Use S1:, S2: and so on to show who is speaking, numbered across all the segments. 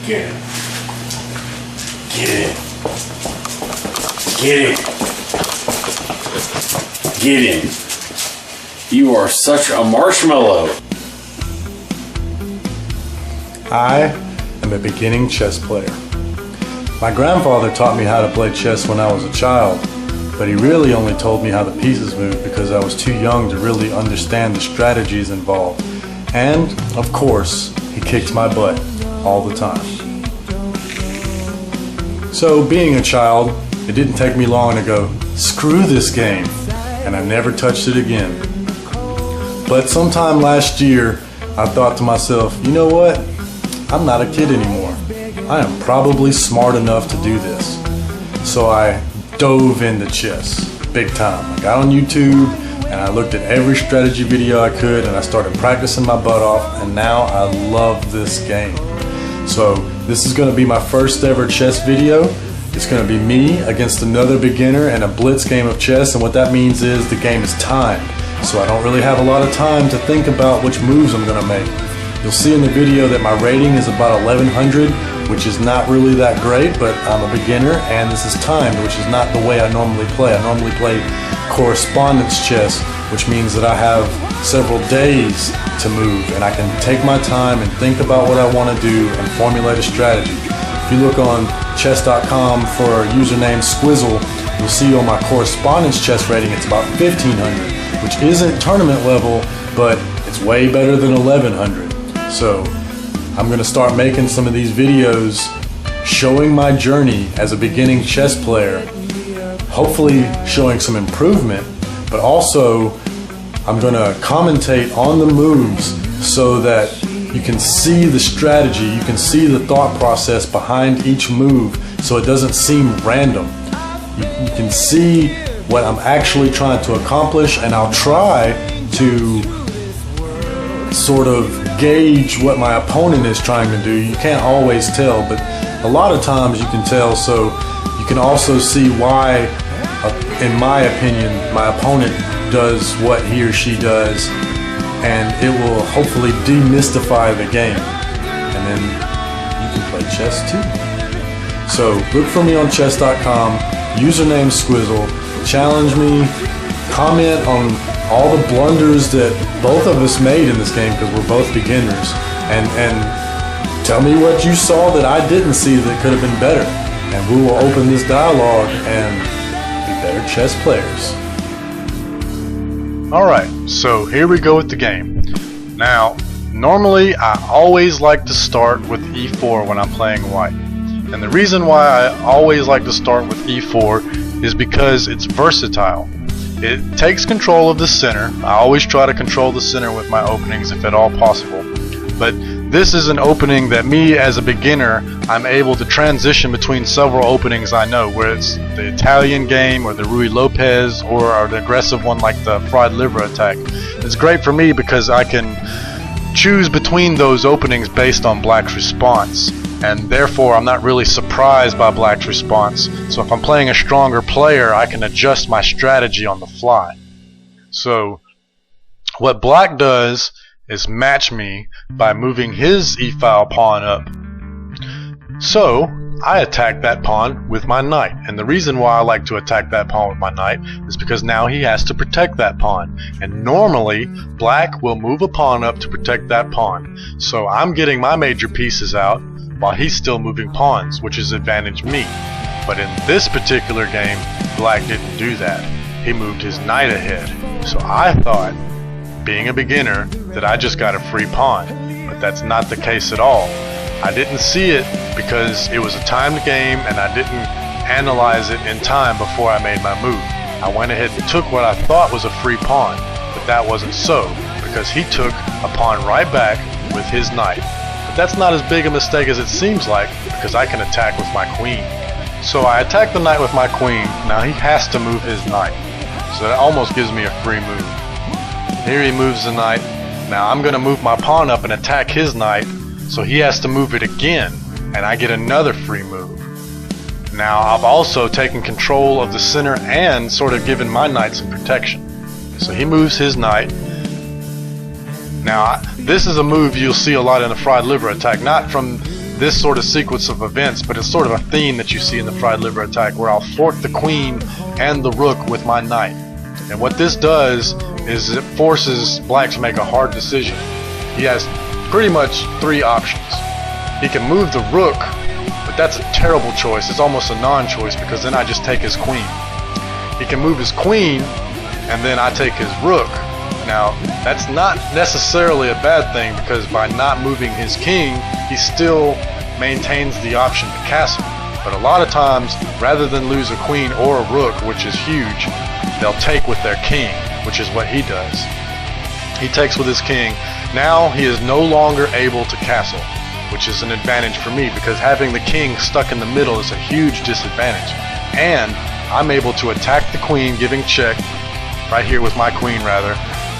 S1: Get it. Get it. Get it. Get him. You are such a marshmallow.
S2: I am a beginning chess player. My grandfather taught me how to play chess when I was a child, but he really only told me how the pieces moved because I was too young to really understand the strategies involved. And, of course, he kicked my butt all the time. So, being a child, it didn't take me long to go, screw this game, and I never touched it again. But sometime last year, I thought to myself, you know what? I'm not a kid anymore. I am probably smart enough to do this. So I dove into chess, big time. I got on YouTube and I looked at every strategy video I could and I started practicing my butt off, and now I love this game. So this is going to be my first ever chess video. It's going to be me against another beginner in a blitz game of chess, and what that means is the game is timed. So I don't really have a lot of time to think about which moves I'm going to make. You'll see in the video that my rating is about 1100, which is not really that great, but I'm a beginner and this is timed, which is not the way I normally play. I normally play correspondence chess, which means that I have several days to move and I can take my time and think about what I want to do and formulate a strategy. If you look on chess.com for username Squizzle, you'll see on my correspondence chess rating it's about 1500, which isn't tournament level, but it's way better than 1100. So I'm going to start making some of these videos showing my journey as a beginning chess player, hopefully showing some improvement, but also I'm going to commentate on the moves so that you can see the strategy, you can see the thought process behind each move so it doesn't seem random. You can see what I'm actually trying to accomplish, and I'll try to sort of gauge what my opponent is trying to do. You can't always tell, but a lot of times you can tell, so you can also see why, in my opinion, my opponent does what he or she does, and it will hopefully demystify the game, and then you can play chess too. So look for me on chess.com, username Squizzle, challenge me, comment on all the blunders that both of us made in this game because we're both beginners, and tell me what you saw that I didn't see that could have been better, and we will open this dialogue and be better chess players. Alright, so here we go with the game. Now, normally I always like to start with e4 when I'm playing white, and the reason why I always like to start with e4 is because it's versatile. It takes control of the center. I always try to control the center with my openings if at all possible. But this is an opening that me as a beginner, I'm able to transition between several openings I know, where it's the Italian game or the Ruy Lopez or the aggressive one like the fried liver attack. It's great for me because I can choose between those openings based on black's response, and therefore I'm not really surprised by black's response. So if I'm playing a stronger player, I can adjust my strategy on the fly. So what black does is match me by moving his e-file pawn up. So I attack that pawn with my knight, and the reason why I like to attack that pawn with my knight is because now he has to protect that pawn, and normally black will move a pawn up to protect that pawn. So I'm getting my major pieces out while he's still moving pawns, which has advantaged me. But in this particular game, black didn't do that. He moved his knight ahead. So I thought, being a beginner, that I just got a free pawn, but that's not the case at all. I didn't see it because it was a timed game and I didn't analyze it in time before I made my move. I went ahead and took what I thought was a free pawn, but that wasn't so, because he took a pawn right back with his knight. But that's not as big a mistake as it seems like, because I can attack with my queen. So I attack the knight with my queen. Now he has to move his knight, so that almost gives me a free move. Here he moves the knight. Now I'm going to move my pawn up and attack his knight, so he has to move it again, and I get another free move. Now I've also taken control of the center and sort of given my knight some protection. So he moves his knight. Now this is a move you'll see a lot in the fried liver attack, not from this sort of sequence of events, but it's sort of a theme that you see in the fried liver attack, where I'll fork the queen and the rook with my knight. And what this does is it forces black to make a hard decision. He has pretty much three options. He can move the rook, but that's a terrible choice. It's almost a non-choice, because then I just take his queen. He can move his queen, and then I take his rook. Now, that's not necessarily a bad thing, because by not moving his king, he still maintains the option to castle. But a lot of times, rather than lose a queen or a rook, which is huge, they'll take with their king, which is what he does. He takes with his king. Now he is no longer able to castle, which is an advantage for me, because having the king stuck in the middle is a huge disadvantage. And I'm able to attack the queen, giving check, right here with my queen rather,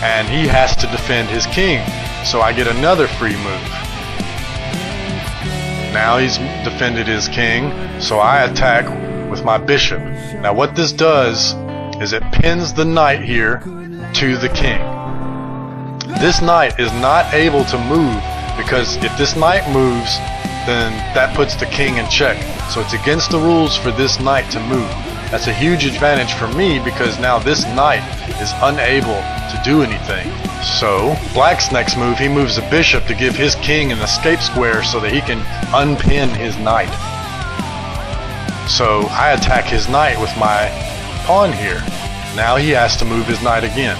S2: and he has to defend his king. So I get another free move. Now he's defended his king, so I attack with my bishop. Now what this does is it pins the knight here to the king. This knight is not able to move, because if this knight moves, then that puts the king in check. So it's against the rules for this knight to move. That's a huge advantage for me, because now this knight is unable to do anything. So black's next move, he moves a bishop to give his king an escape square so that he can unpin his knight. So I attack his knight with my pawn here. Now he has to move his knight again.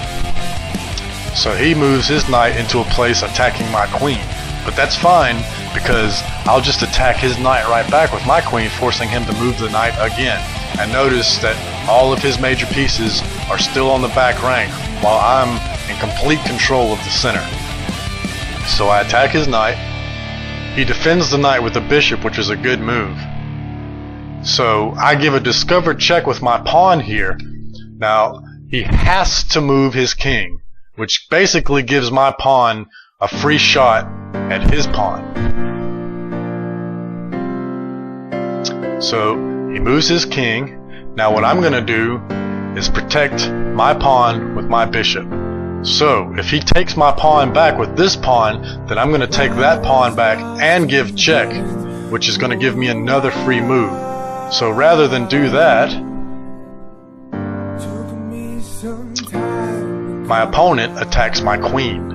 S2: So he moves his knight into a place attacking my queen. But that's fine, because I'll just attack his knight right back with my queen, forcing him to move the knight again. And notice that all of his major pieces are still on the back rank, while I'm in complete control of the center. So I attack his knight. He defends the knight with the bishop, which is a good move. So I give a discovered check with my pawn here. Now he has to move his king, which basically gives my pawn a free shot at his pawn. So he moves his king. Now what I'm going to do is protect my pawn with my bishop. So if he takes my pawn back with this pawn, then I'm going to take that pawn back and give check, which is going to give me another free move. So rather than do that, my opponent attacks my queen.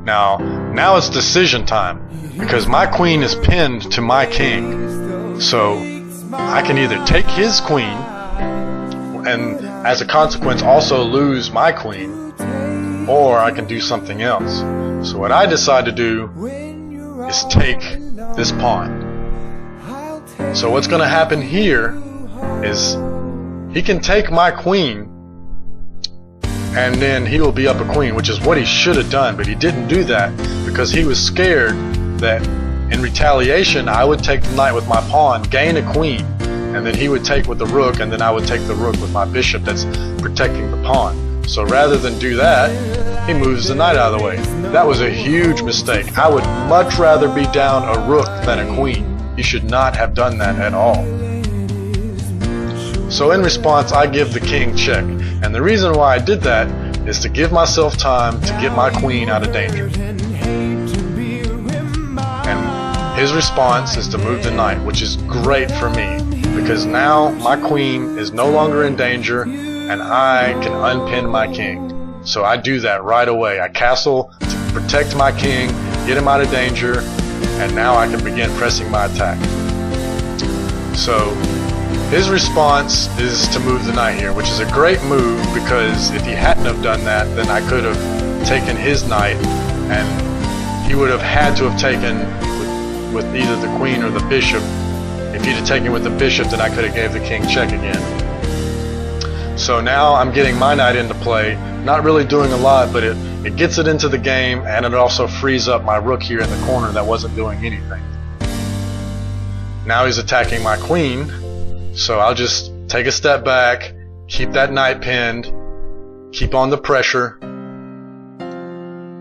S2: Now it's decision time, because my queen is pinned to my king. So I can either take his queen and as a consequence also lose my queen, or I can do something else. So what I decide to do is take this pawn. So what's going to happen here is he can take my queen, and then he will be up a queen, which is what he should have done, but he didn't do that because he was scared that in retaliation I would take the knight with my pawn, gain a queen, and then he would take with the rook, and then I would take the rook with my bishop that's protecting the pawn. So rather than do that, he moves the knight out of the way. That was a huge mistake. I would much rather be down a rook than a queen. He should not have done that at all. So in response, I give the king check. And the reason why I did that is to give myself time to get my queen out of danger. And his response is to move the knight, which is great for me, because now my queen is no longer in danger and I can unpin my king. So I do that right away. I castle to protect my king, get him out of danger, and now I can begin pressing my attack. So his response is to move the knight here, which is a great move, because if he hadn't have done that, then I could have taken his knight, and he would have had to have taken with either the queen or the bishop. If he'd have taken with the bishop, then I could have gave the king check again. So now I'm getting my knight into play, not really doing a lot, but it gets it into the game, and it also frees up my rook here in the corner that wasn't doing anything. Now he's attacking my queen, so I'll just take a step back, keep that knight pinned, keep on the pressure.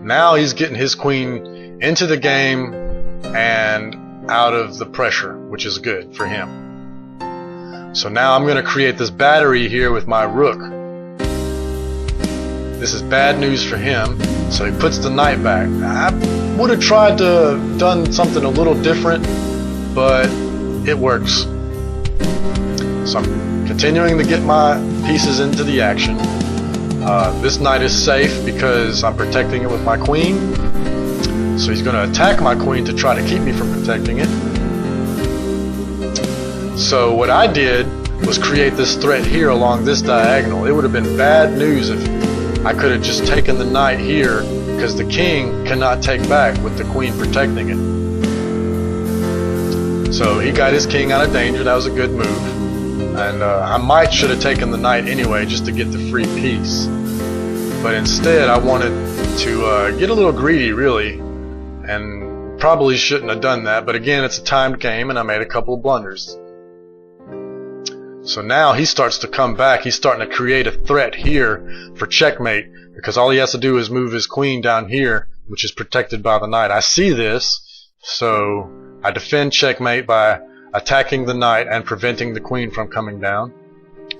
S2: Now he's getting his queen into the game and out of the pressure, which is good for him. So now I'm going to create this battery here with my rook. This is bad news for him, so he puts the knight back. I would have tried to done something a little different,
S3: but it works. So I'm continuing to get my pieces into the action. This knight is safe because I'm protecting it with my queen. So he's going to attack my queen to try to keep me from protecting it. So what I did was create this threat here along this diagonal. It would have been bad news if I could have just taken the knight here, because the king cannot take back with the queen protecting it. So he got his king out of danger. That was a good move. And I might should have taken the knight anyway just to get the free piece. But instead I wanted to get a little greedy, really, and probably shouldn't have done that. But again, it's a timed game and I made a couple of blunders. So now he starts to come back. He's starting to create a threat here for checkmate, because all he has to do is move his queen down here, which is protected by the knight. I see this, so I defend checkmate by attacking the knight and preventing the queen from coming down.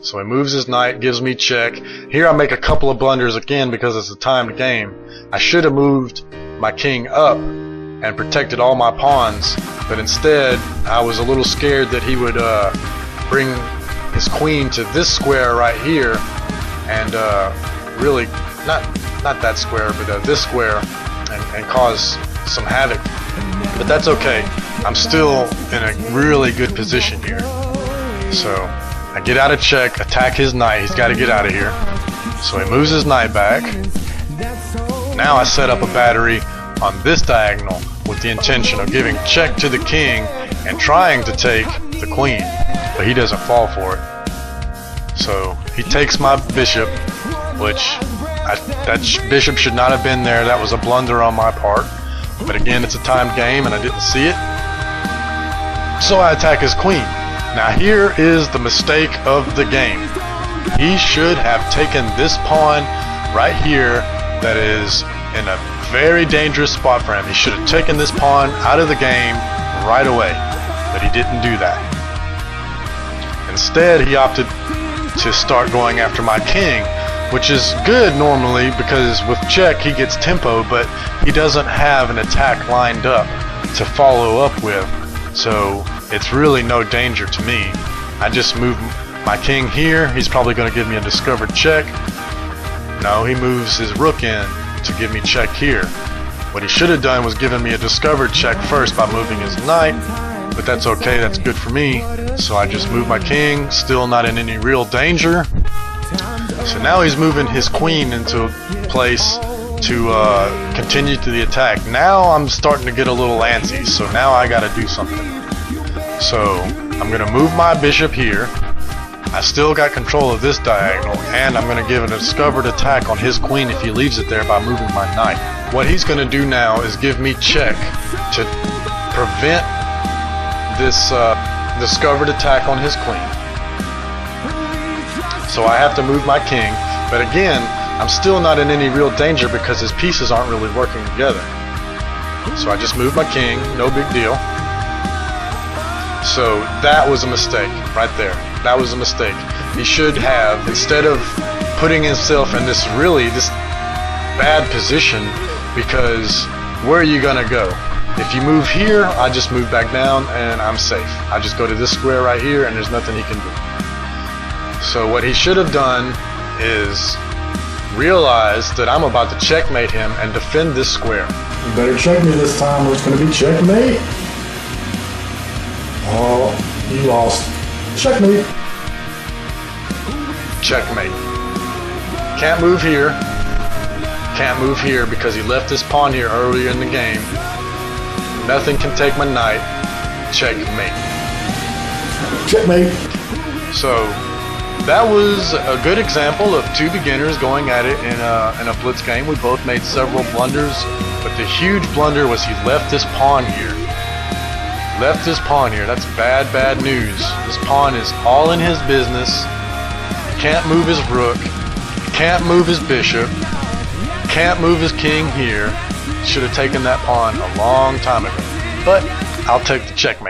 S3: So he moves his knight, gives me check. Here I make a couple of blunders again because it's a timed game. I should have moved my king up and protected all my pawns, but instead I was a little scared that he would bring his queen to this square right here, and really not that square, but this square, and cause some havoc. But that's okay. I'm still in a really good position here. So I get out of check, attack his knight. He's got to get out of here. So he moves his knight back. Now I set up a battery on this diagonal with the intention of giving check to the king and trying to take the queen, but he doesn't fall for it. So he takes my bishop, which that bishop should not have been there. That was a blunder on my part. But again, it's a timed game and I didn't see it. So I attack his queen. Now here is the mistake of the game. He should have taken this pawn right here that is in a very dangerous spot for him. He should have taken this pawn out of the game right away, but he didn't do that. Instead, he opted to start going after my king, which is good normally because with check he gets tempo, but he doesn't have an attack lined up to follow up with, so it's really no danger to me. I just move my king here. He's probably going to give me a discovered check. No, he moves his rook in to give me check here. What he should have done was given me a discovered check first by moving his knight, but that's okay, that's good for me. So I just move my king, still not in any real danger. So now he's moving his queen into place to continue to the attack. Now I'm starting to get a little antsy, so now I gotta do something. So I'm gonna move my bishop here. I still got control of this diagonal, and I'm gonna give a discovered attack on his queen if he leaves it there by moving my knight. What he's gonna do now is give me check to prevent this discovered attack on his queen. So I have to move my king, but again, I'm still not in any real danger because his pieces aren't really working together. So I just moved my king, no big deal. So that was a mistake right there. That was a mistake. He should have, instead of putting himself in this bad position, because where are you gonna go? If you move here, I just move back down and I'm safe. I just go to this square right here and there's nothing he can do. So what he should have done is realize that I'm about to checkmate him and defend this square.
S2: You better check me this time or it's going to be checkmate. Oh, you lost. Checkmate.
S3: Checkmate. Can't move here. Can't move here because he left his pawn here earlier in the game. Nothing can take my knight. Checkmate.
S2: Checkmate.
S3: So that was a good example of two beginners going at it in a blitz game. We both made several blunders, but the huge blunder was he left this pawn here. Left his pawn here. That's bad, bad news. This pawn is all in his business. Can't move his rook. Can't move his bishop. Can't move his king here. Should have taken that pawn a long time ago. But I'll take the checkmate.